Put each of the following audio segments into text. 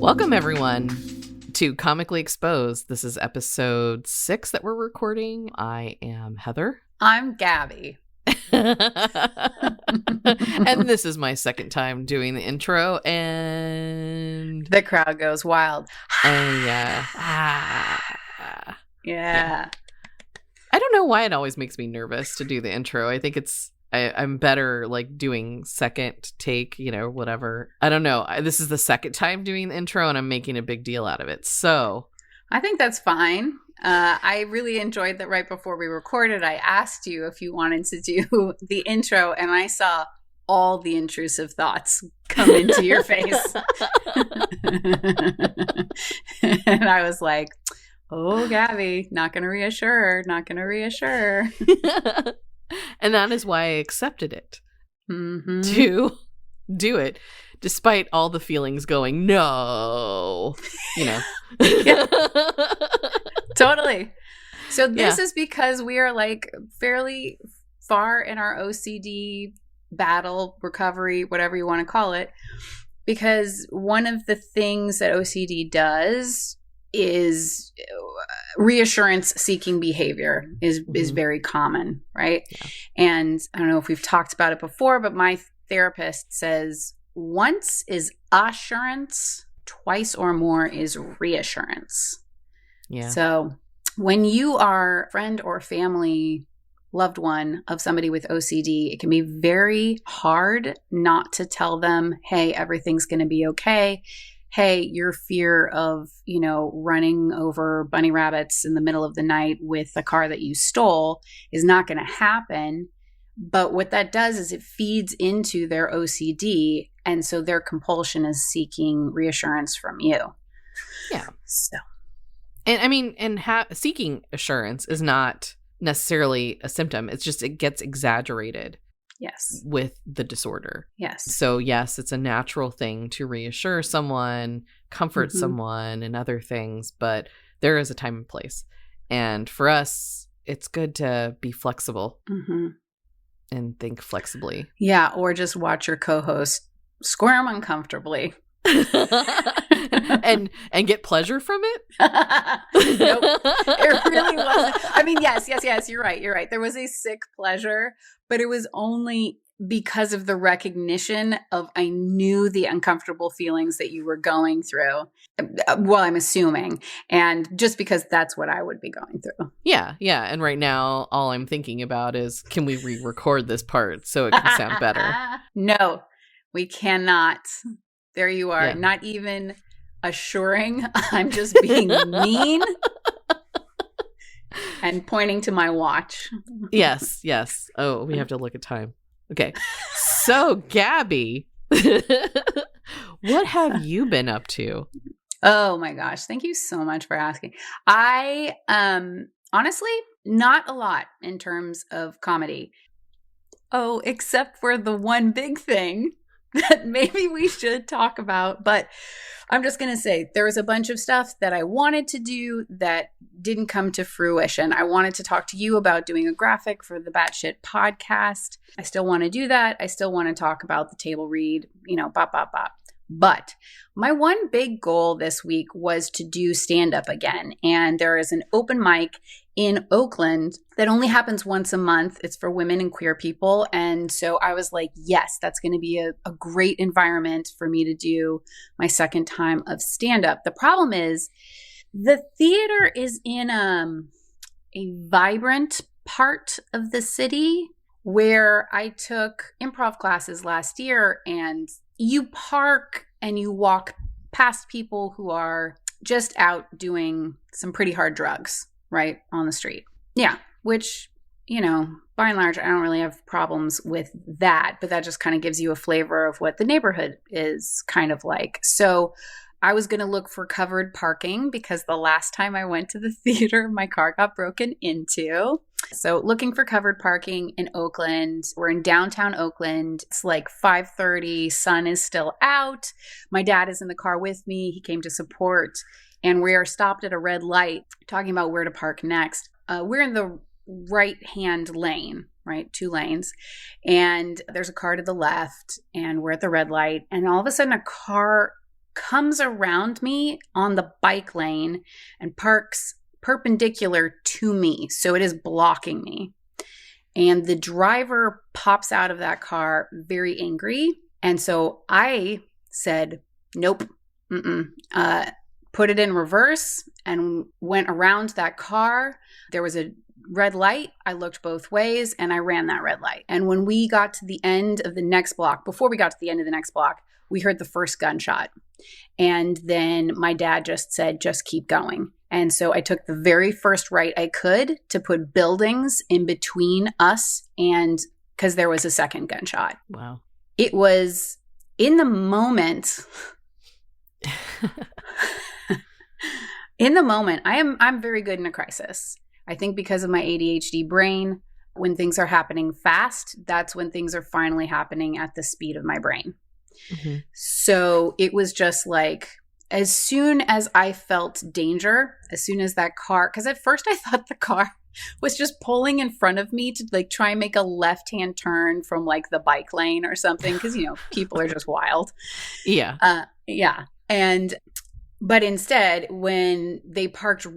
Welcome, everyone, to Comically Exposed. This is episode 6 that we're recording. I am Heather. I'm Gabbie. And this is my second time doing the intro, and the crowd goes wild. Yeah. Yeah. I don't know why it always makes me nervous to do the intro. I think I'm better like doing second take, whatever. I don't know. This is the second time doing the intro and I'm making a big deal out of it. So I think that's fine. I really enjoyed that right before we recorded. I asked you if you wanted to do the intro and I saw all the intrusive thoughts come into your face. And I was like, oh, Gabbie, not going to reassure, not going to reassure. And that is why I accepted it to do it, despite all the feelings going, no, Yeah. Totally. So this is because we are like fairly far in our OCD battle, recovery, whatever you want to call it, because one of the things that OCD does is reassurance seeking behavior is very common, right? Yeah. And I don't know if we've talked about it before, but my therapist says once is assurance, twice or more is reassurance. Yeah. So when you are a friend or family, loved one of somebody with OCD, it can be very hard not to tell them, hey, everything's going to be okay. Hey, your fear of, running over bunny rabbits in the middle of the night with a car that you stole is not going to happen. But what that does is it feeds into their OCD. And so their compulsion is seeking reassurance from you. Yeah. So. And I mean, seeking assurance is not necessarily a symptom. It's just, it gets exaggerated. Yes. With the disorder. Yes. So yes, it's a natural thing to reassure someone, comfort someone, and other things, but there is a time and place. And for us, it's good to be flexible and think flexibly. Yeah, or just watch your co-host squirm uncomfortably. and get pleasure from it? Nope. It really wasn't. I mean, yes, you're right. There was a sick pleasure, but it was only because of the recognition of I knew the uncomfortable feelings that you were going through. Well, I'm assuming. And just because that's what I would be going through. Yeah. And right now, all I'm thinking about is, can we re-record this part so it can sound better? No, we cannot. There you are. Yeah. Not even assuring. I'm just being mean and pointing to my watch. Yes. Oh, we have to look at time. Okay. So, Gabbie, what have you been up to? Oh my gosh. Thank you so much for asking. I honestly, not a lot in terms of comedy. Oh, except for the one big thing that maybe we should talk about. But I'm just going to say there was a bunch of stuff that I wanted to do that didn't come to fruition. I wanted to talk to you about doing a graphic for the Batshit podcast. I still want to do that. I still want to talk about the table read, bop. But my one big goal this week was to do stand-up again. And there is an open mic in Oakland that only happens once a month. It's for women and queer people. And so I was like, yes, that's going to be a great environment for me to do my second time of stand-up. The problem is the theater is in a vibrant part of the city where I took improv classes last year, and you park and you walk past people who are just out doing some pretty hard drugs, right, on the street. Yeah, which, by and large, I don't really have problems with that, but that just kind of gives you a flavor of what the neighborhood is kind of like. So I was going to look for covered parking because the last time I went to the theater, my car got broken into. So looking for covered parking in Oakland. We're in downtown Oakland. It's like 5:30. Sun is still out. My dad is in the car with me. He came to support. And we are stopped at a red light talking about where to park next. We're in the right-hand lane, right? 2 lanes. And there's a car to the left. And we're at the red light. And all of a sudden a car comes around me on the bike lane and parks perpendicular to me. So it is blocking me. And the driver pops out of that car very angry. And so I said, nope, put it in reverse and went around that car. There was a red light. I looked both ways and I ran that red light. And when we got to the end of the next block, before we got to the end of the next block, we heard the first gunshot. And then my dad just said, just keep going. And so I took the very first right I could to put buildings in between us, and because there was a second gunshot. Wow. It was in the moment. In the moment, I'm very good in a crisis. I think because of my ADHD brain, when things are happening fast, that's when things are finally happening at the speed of my brain. Mm-hmm. So it was just like, as soon as I felt danger, as soon as that car, because at first I thought the car was just pulling in front of me to like try and make a left-hand turn from like the bike lane or something, because, you know, people are just wild. Yeah. Yeah. But instead, when they parked,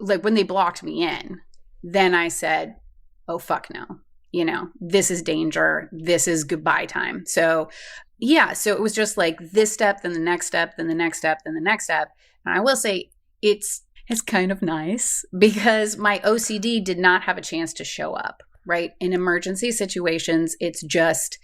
like when they blocked me in, then I said, oh, fuck no. You know, this is danger. This is goodbye time. So yeah, so it was just like this step, then the next step, then the next step, then the next step. And I will say it's kind of nice because my OCD did not have a chance to show up, right? In emergency situations, it's just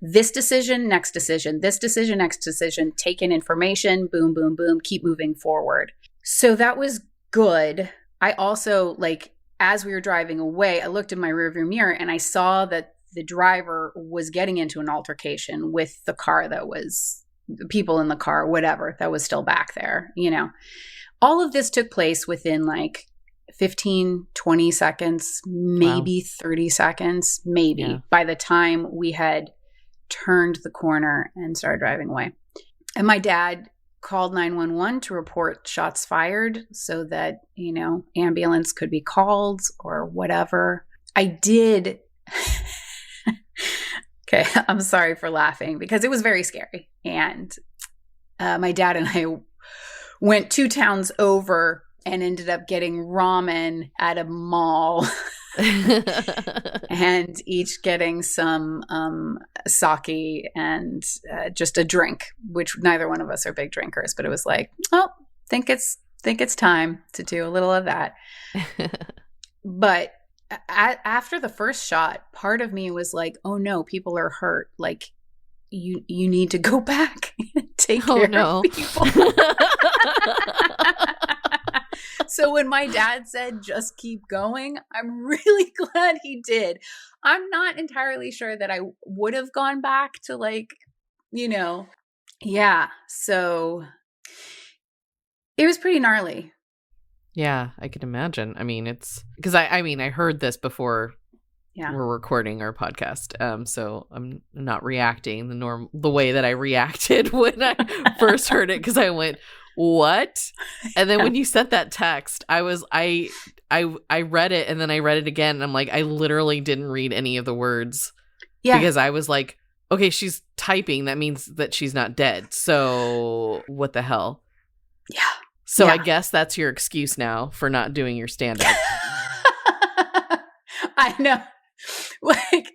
this decision, next decision, this decision, next decision, take in information, boom, boom, boom, keep moving forward. So that was good. I also, like, as we were driving away, I looked in my rearview mirror and I saw that the driver was getting into an altercation with the car that was people in the car, whatever, that was still back there, you know. All of this took place within like 15, 20 seconds, maybe 30 seconds, maybe, by the time we had turned the corner and started driving away. And my dad called 911 to report shots fired so that, you know, ambulance could be called or whatever. I did. Okay, I'm sorry for laughing because it was very scary. And my dad and I went 2 towns over and ended up getting ramen at a mall and each getting some sake and just a drink, which neither one of us are big drinkers, but it was like, oh, think it's time to do a little of that. But after the first shot, part of me was like, oh no, people are hurt. Like you need to go back and take care of people. So when my dad said, just keep going, I'm really glad he did. I'm not entirely sure that I would have gone back to, like, you know, yeah. So it was pretty gnarly. Yeah, I can imagine. I mean, it's because I heard this before we're recording our podcast. So I'm not reacting the way that I reacted when I first heard it, because I went, what? And then when you sent that text, I read it and then I read it again and I'm like, I literally didn't read any of the words. Yeah. Because I was like, okay, she's typing. That means that she's not dead. So what the hell? Yeah. So I guess that's your excuse now for not doing your stand-up. I know. Like,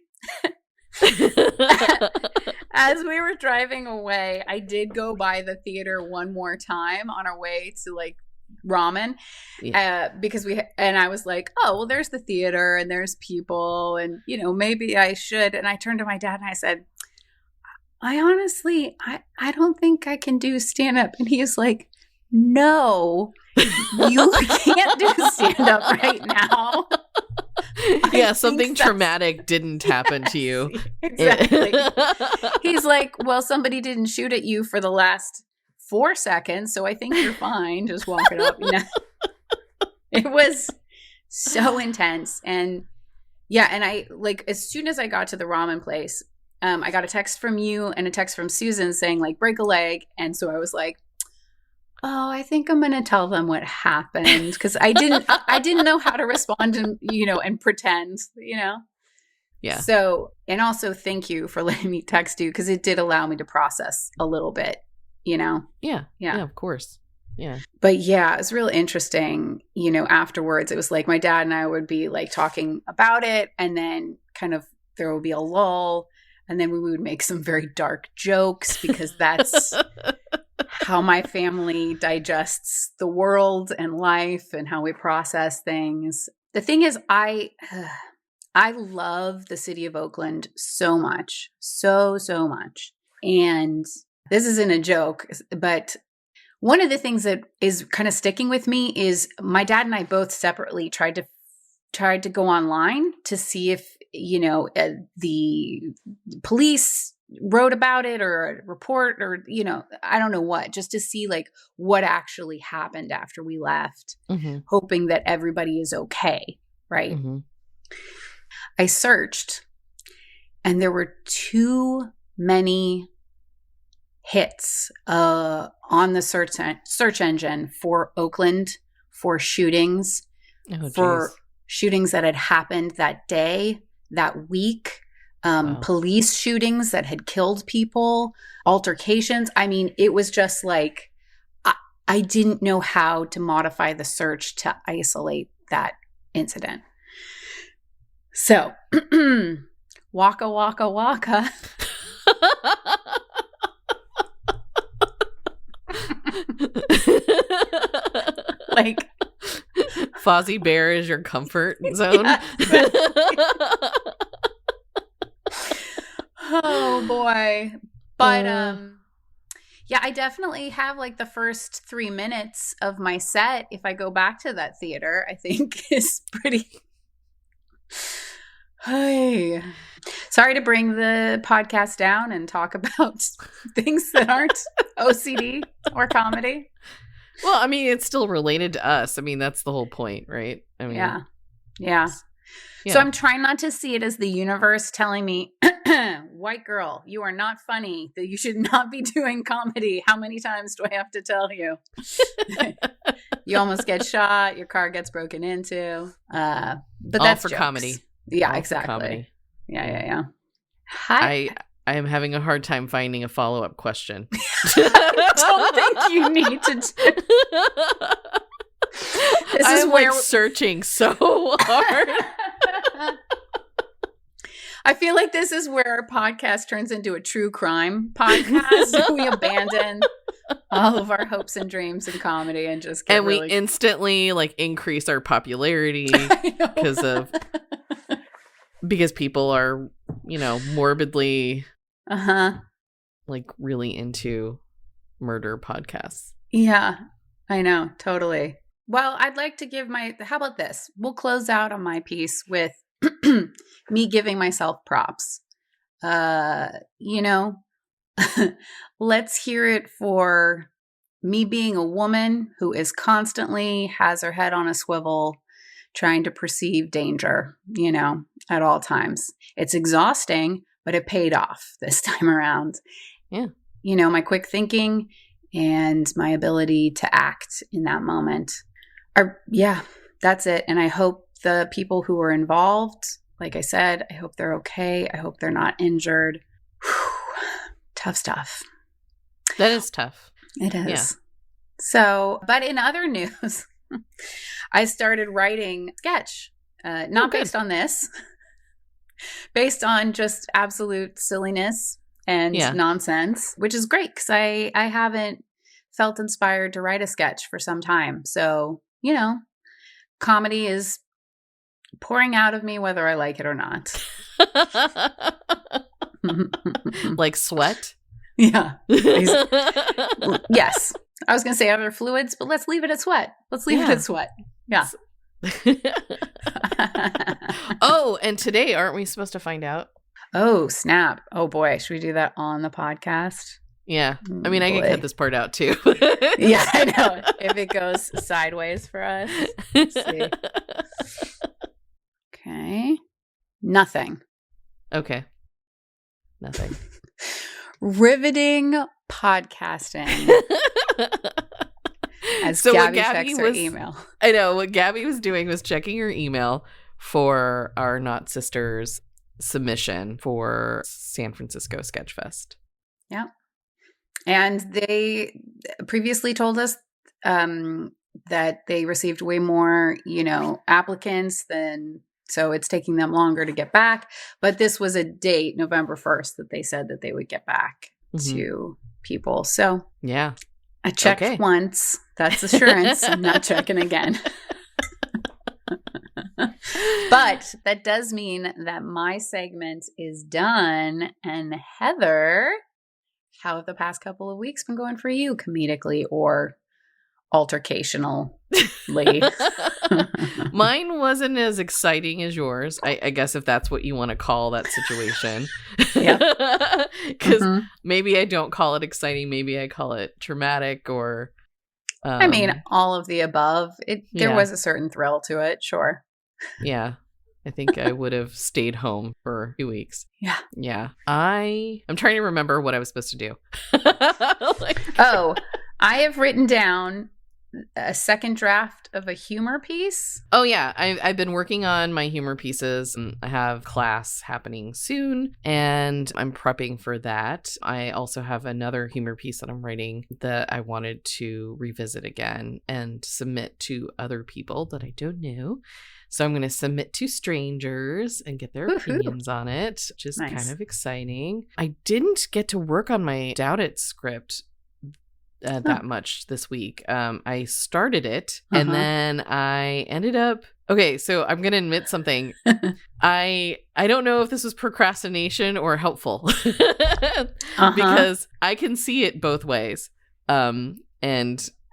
as we were driving away, I did go by the theater one more time on our way to, like, ramen, because I was like, oh, well, there's the theater and there's people and, you know, maybe I should. And I turned to my dad and I said, I honestly, I don't think I can do stand-up. And he was like, no, you can't do stand-up right now. Yeah, something traumatic didn't happen to you. Exactly. He's like, well, somebody didn't shoot at you for the last 4 seconds, so I think you're fine. Just walk it up. You know? It was so intense. And yeah, and I, like, as soon as I got to the ramen place, I got a text from you and a text from Susan saying, like, break a leg. And so I was like, oh, I think I'm going to tell them what happened, because I didn't know how to respond and, you know, and pretend, you know? Yeah. So, and also thank you for letting me text you, because it did allow me to process a little bit, Yeah. Yeah, of course. Yeah. But yeah, it was real interesting, afterwards. It was like my dad and I would be like talking about it, and then kind of there would be a lull, and then we would make some very dark jokes because that's how my family digests the world and life and how we process things. The thing is, I love the city of Oakland so much, so much. And this isn't a joke, but one of the things that is kind of sticking with me is my dad and I both separately tried to go online to see if, the police wrote about it or a report or, I don't know what, just to see like what actually happened after we left, hoping that everybody is okay. Right. Mm-hmm. I searched and there were too many hits on the search engine for Oakland, for shootings, for shootings that had happened that day, that week, police shootings that had killed people, altercations. I mean, it was just like, I didn't know how to modify the search to isolate that incident. So, waka, waka, waka. Like Fozzie Bear is your comfort zone. Yeah, exactly. Oh boy. But yeah, I definitely have like the first 3 minutes of my set, if I go back to that theater, I think is pretty. Hey. Sorry to bring the podcast down and talk about things that aren't OCD or comedy. Well, I mean, it's still related to us. I mean, that's the whole point, right? I mean, yeah. So I'm trying not to see it as the universe telling me, white girl, you are not funny, that you should not be doing comedy. How many times do I have to tell you? You almost get shot. Your car gets broken into. But that's all for jokes. Comedy. Yeah, all exactly. For comedy. Yeah. Hi. I am having a hard time finding a follow-up question. I don't think you need to. I'm like searching so hard. I feel like this is where our podcast turns into a true crime podcast. We abandon all of our hopes and dreams in comedy and just get we instantly like increase our popularity because people are, morbidly like really into murder podcasts. Yeah, I know, totally. Well, I'd like to give how about this? We'll close out on my piece with me giving myself props. Let's hear it for me being a woman who is constantly has her head on a swivel, trying to perceive danger, at all times. It's exhausting, but it paid off this time around. Yeah. My quick thinking and my ability to act in that moment that's it. And I hope the people who are involved, like I said, I hope they're okay. I hope they're not injured. Whew. Tough stuff. That is tough. It is. Yeah. So, but in other news, I started writing sketch, not based on this, based on just absolute silliness and nonsense, which is great because I haven't felt inspired to write a sketch for some time. So, comedy is pouring out of me whether I like it or not. Like sweat? Yeah. Yes. I was going to say other fluids, but let's leave it at sweat. Let's leave it at sweat. Yeah. Oh, and today, aren't we supposed to find out? Oh, snap. Oh, boy. Should we do that on the podcast? Yeah. I mean, I can cut this part out, too. Yeah, I know. If it goes sideways for us. Let's see. Okay. Nothing. Okay. Nothing. Riveting podcasting. As so Gabbie checks her email. I know. What Gabbie was doing was checking her email for our Not Sisters submission for San Francisco Sketch Fest. Yeah. And they previously told us that they received way more, applicants than, so it's taking them longer to get back. But this was a date, November 1st, that they said that they would get back to people. So yeah, I checked once. That's assurance. I'm not checking again. But that does mean that my segment is done. And Heather, how have the past couple of weeks been going for you, comedically or altercationally? Mine wasn't as exciting as yours, I guess, if that's what you want to call that situation. Yeah. Because maybe I don't call it exciting. Maybe I call it traumatic or... I mean, all of the above. There was a certain thrill to it, sure. Yeah. I think I would have stayed home for 2 weeks. Yeah. Yeah. I'm trying to remember what I was supposed to do. I have written down a second draft of a humor piece. Oh, yeah. I've been working on my humor pieces, and I have class happening soon, and I'm prepping for that. I also have another humor piece that I'm writing that I wanted to revisit again and submit to other people that I don't know. So I'm going to submit to strangers and get their opinions on it, which is kind of exciting. I didn't get to work on my Doubt It script that much this week. I started it and then I ended up... Okay, so I'm going to admit something. I don't know if this was procrastination or helpful because I can see it both ways. And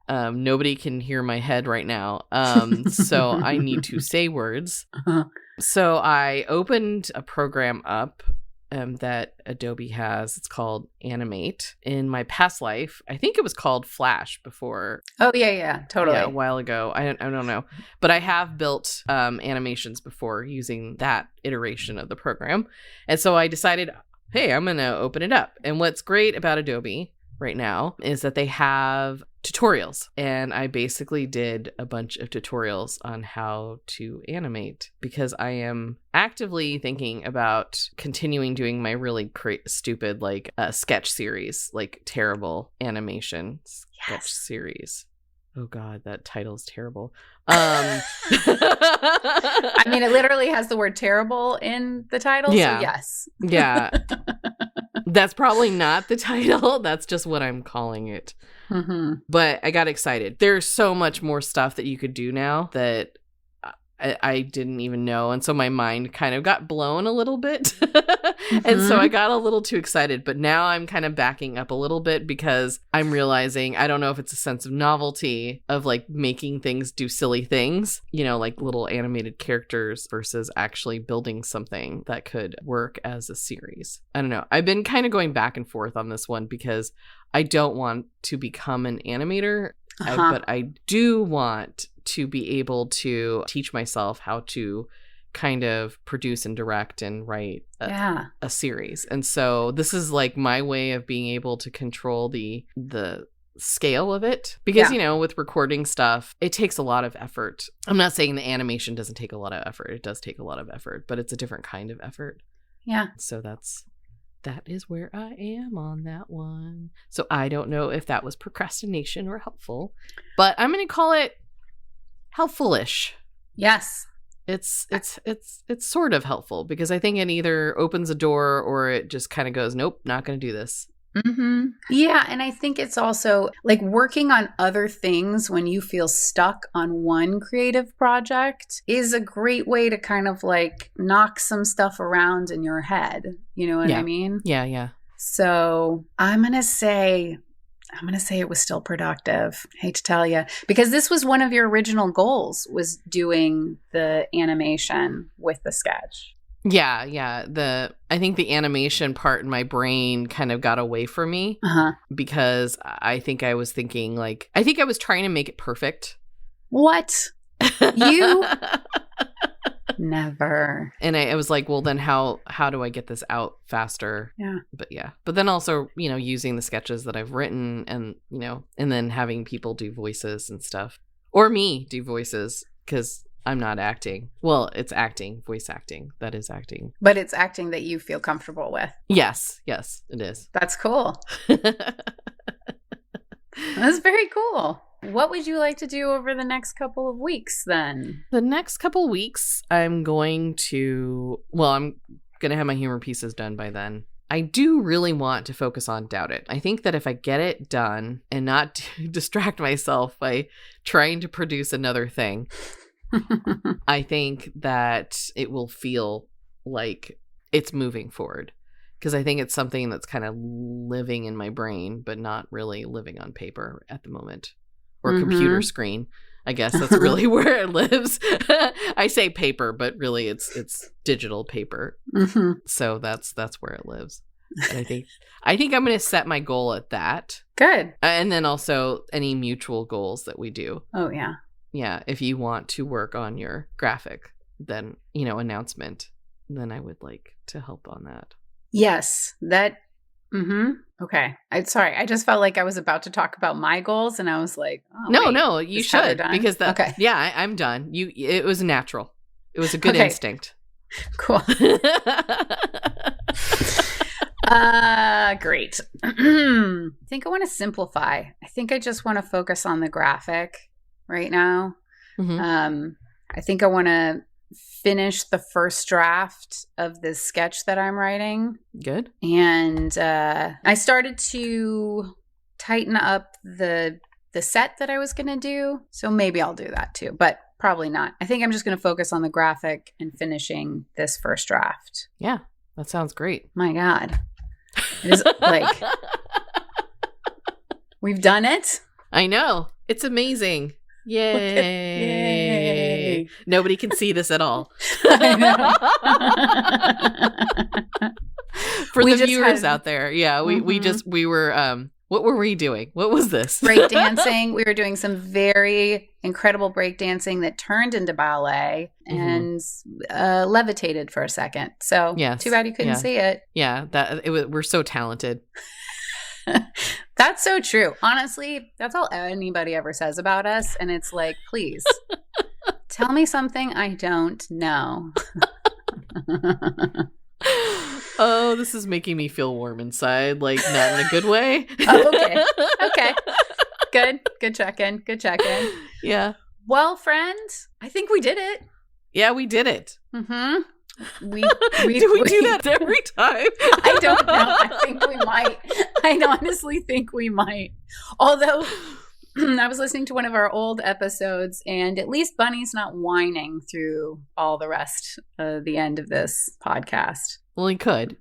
nobody can hear my head right now. So I need to say words. So I opened a program up that Adobe has. It's called Animate. In my past life, I think it was called Flash before. Oh, yeah, totally. Yeah, a while ago. I don't know. But I have built animations before using that iteration of the program. And so I decided, hey, I'm going to open it up. And what's great about Adobe right now is that they have tutorials, and I basically did a bunch of tutorials on how to animate because I am actively thinking about continuing doing my really stupid sketch series, like terrible animation sketch series. Oh God, that title's terrible. I mean, it literally has the word terrible in the title. Yeah. So yes. Yeah. That's probably not the title. That's just what I'm calling it. But I got excited. There's so much more stuff that you could do now that I didn't even know. And so my mind kind of got blown a little bit. And so I got a little too excited. But now I'm kind of backing up a little bit because I'm realizing, I don't know if it's a sense of novelty of like making things do silly things, like little animated characters versus actually building something that could work as a series. I don't know. I've been kind of going back and forth on this one because I don't want to become an animator, but I do want to be able to teach myself how to kind of produce and direct and write a series. And so this is like my way of being able to control the scale of it because, with recording stuff, it takes a lot of effort. I'm not saying the animation doesn't take a lot of effort. It does take a lot of effort, but it's a different kind of effort. Yeah. So that is where I am on that one. So I don't know if that was procrastination or helpful, but I'm going to call it helpful-ish. Yes. It's sort of helpful because I think it either opens a door or it just kind of goes, nope, not going to do this. Yeah. And I think it's also like working on other things when you feel stuck on one creative project is a great way to kind of like knock some stuff around in your head. You know what I mean? Yeah. So I'm going to say it was still productive. Hate to tell you, because this was one of your original goals, was doing the animation with the sketch. Yeah. I think the animation part in my brain kind of got away from me because I think I was thinking I think I was trying to make it perfect. What? You? Never. And I was like, well, then how do I get this out faster? Yeah. But then also, using the sketches that I've written and, and then having people do voices and stuff, or me do voices because I'm not acting. Well, it's acting, voice acting. That is acting. But it's acting that you feel comfortable with. Yes, it is. That's cool. That's very cool. What would you like to do over the next couple of weeks then? The next couple of weeks, I'm going to have my humor pieces done by then. I do really want to focus on Doubt It. I think that if I get it done and not distract myself by trying to produce another thing, I think that it will feel like it's moving forward. Because I think it's something that's kind of living in my brain, but not really living on paper at the moment. Or computer screen. I guess that's really where it lives. I say paper, but really it's digital paper. So that's where it lives. And I think I'm going to set my goal at that. Good. And then also any mutual goals that we do. Oh, yeah. Yeah. If you want to work on your graphic, then, announcement, then I would like to help on that. Yes. That. Okay. Sorry. I just felt like I was about to talk about my goals, and I was like, oh, no, you should, because okay. Yeah, I'm done. It was natural. It was a good instinct. Cool. Great. I think I want to simplify. I think I just want to focus on the graphic right now. I think I want to finish the first draft of this sketch that I'm writing. Good. And I started to tighten up the set that I was going to do. So maybe I'll do that too, but probably not. I think I'm just going to focus on the graphic and finishing this first draft. Yeah, that sounds great. My God. It is like, we've done it. I know. It's amazing. Yay. Nobody can see this at all. I know. For the viewers out there. Yeah, we were what were we doing? What was this? Breakdancing. We were doing some very incredible breakdancing that turned into ballet and levitated for a second. So too bad you couldn't see it. Yeah, we're so talented. That's so true. Honestly, that's all anybody ever says about us. And it's like, please, tell me something I don't know. Oh, this is making me feel warm inside, like not in a good way. Oh, okay. Good check-in. Yeah. Well, friend, I think we did it. Yeah, we did it. Do we do that every time? I don't know. I think we might. I honestly think we might. Although I was listening to one of our old episodes, and at least Bunny's not whining through all the rest of the end of this podcast. Well, he could.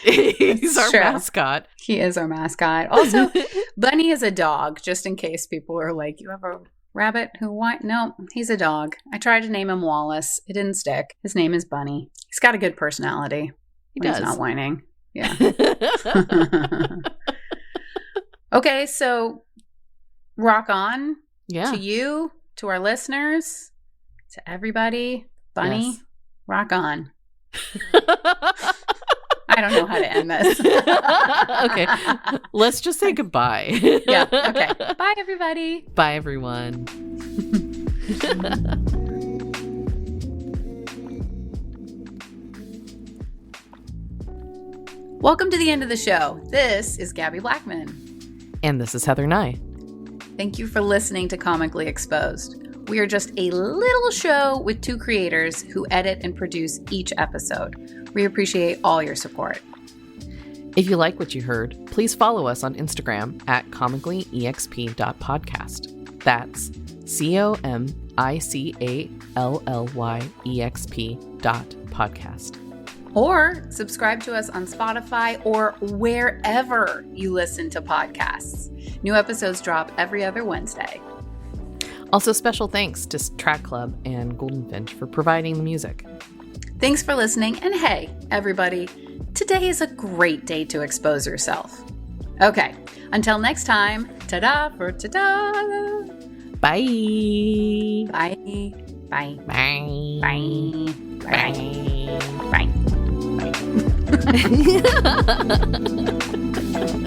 He's our mascot. He is our mascot. Also, Bunny is a dog, just in case people are like, you have a rabbit who whine? No, he's a dog. I tried to name him Wallace. It didn't stick. His name is Bunny. He's got a good personality. He does. He's not whining. Yeah. Okay, so rock on. Yeah. To you, to our listeners, to everybody. Bunny, rock on. I don't know how to end this. Okay. Let's just say goodbye. Yeah. Okay. Bye, everybody. Bye, everyone. Welcome to the end of the show. This is Gabbie Blachman. And this is Heather Nye. Thank you for listening to Comically Exposed. We are just a little show with two creators who edit and produce each episode. We appreciate all your support. If you like what you heard, please follow us on Instagram at comicallyexp.podcast. That's comicallyexp.podcast. Or subscribe to us on Spotify or wherever you listen to podcasts. New episodes drop every other Wednesday. Also, special thanks to Track Club and Golden Finch for providing the music. Thanks for listening, and hey, everybody, today is a great day to expose yourself. Okay, until next time, ta-da for ta-da! Bye! Bye. Bye. Bye. Bye. Bye. Bye. Bye.